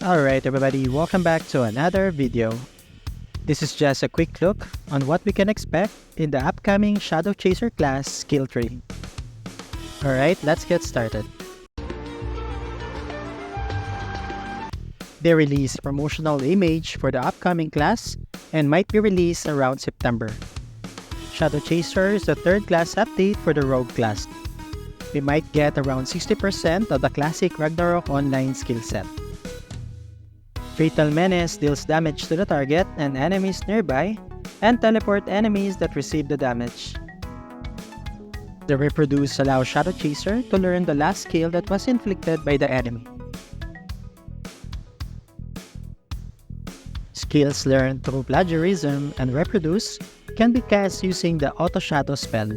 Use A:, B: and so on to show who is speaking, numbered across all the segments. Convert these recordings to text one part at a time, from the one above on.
A: Alright everybody, welcome back to another video. This is just a quick look on what we can expect in the upcoming Shadow Chaser class skill tree. Alright, let's get started. They released promotional image for the upcoming class and might be released around September. Shadow Chaser is the third class update for the Rogue class. We might get around 60% of the classic Ragnarok Online skill set. Fatal Menace deals damage to the target and enemies nearby, and teleport enemies that receive the damage. The Reproduce allows Shadow Chaser to learn the last skill that was inflicted by the enemy. Skills learned through Plagiarism and Reproduce can be cast using the Auto Shadow spell.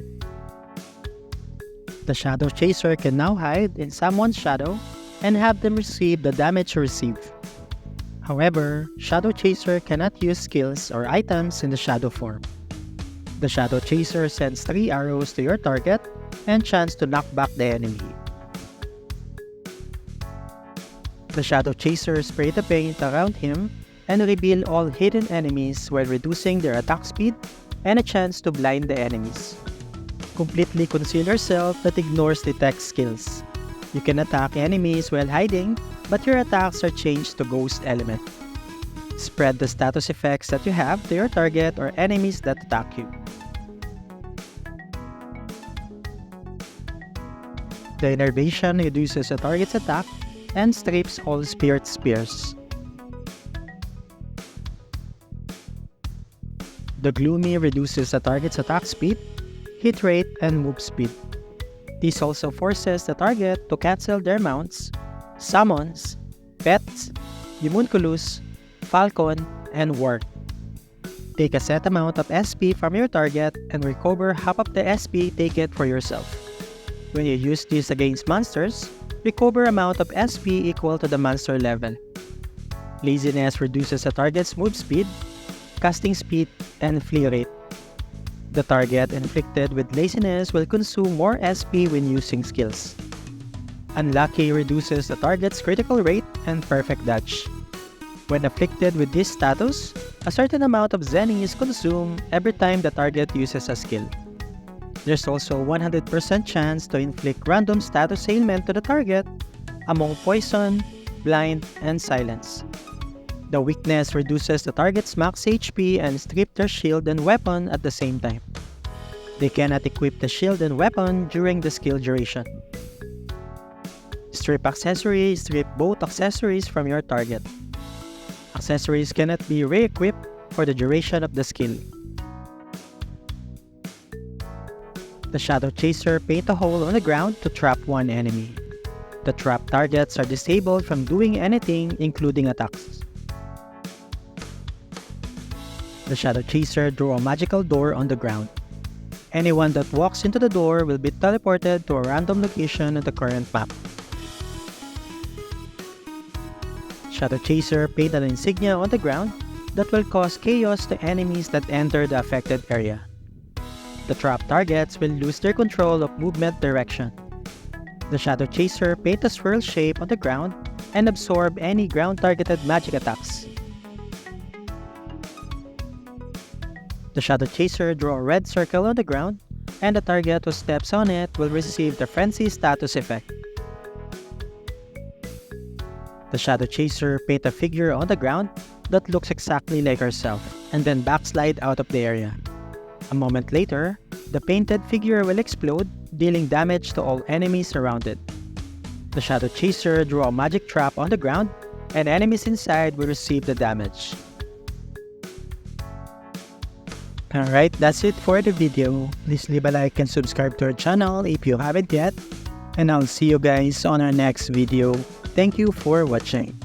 A: The Shadow Chaser can now hide in someone's shadow and have them receive the damage received. However, Shadow Chaser cannot use skills or items in the shadow form. The Shadow Chaser sends 3 arrows to your target and chance to knock back the enemy. The Shadow Chaser sprays the paint around him and reveal all hidden enemies while reducing their attack speed and a chance to blind the enemies. Completely conceal yourself that ignores detect skills. You can attack enemies while hiding, but your attacks are changed to Ghost element. Spread the status effects that you have to your target or enemies that attack you. The Innervation reduces a target's attack and strips all spirit spears. The Gloomy reduces a target's attack speed, hit rate, and move speed. This also forces the target to cancel their mounts, summons, pets, homunculus, falcon, and ward. Take a set amount of SP from your target and recover half of the SP taken for yourself. When you use this against monsters, recover amount of SP equal to the monster level. Laziness reduces a target's move speed, casting speed, and flee rate. The target inflicted with laziness will consume more SP when using skills. Unlucky reduces the target's critical rate and perfect dodge. When afflicted with this status, a certain amount of Zenny is consumed every time the target uses a skill. There's also 100% chance to inflict random status ailment to the target among Poison, Blind, and Silence. The weakness reduces the target's max HP and strip their shield and weapon at the same time. They cannot equip the shield and weapon during the skill duration. Strip Accessories strip both accessories from your target. Accessories cannot be re-equipped for the duration of the skill. The Shadow Chaser paint a hole on the ground to trap one enemy. The trap targets are disabled from doing anything, including attacks. The Shadow Chaser draw a magical door on the ground. Anyone that walks into the door will be teleported to a random location on the current map. Shadow Chaser paint an insignia on the ground that will cause chaos to enemies that enter the affected area. The trap targets will lose their control of movement direction. The Shadow Chaser paint a swirl shape on the ground and absorb any ground-targeted magic attacks. The Shadow Chaser draw a red circle on the ground, and the target who steps on it will receive the Frenzy status effect. The Shadow Chaser paint a figure on the ground that looks exactly like herself, and then backslide out of the area. A moment later, the painted figure will explode, dealing damage to all enemies around it. The Shadow Chaser draw a magic trap on the ground, and enemies inside will receive the damage. Alright, that's it for the video. Please leave a like and subscribe to our channel if you haven't yet. And I'll see you guys on our next video. Thank you for watching.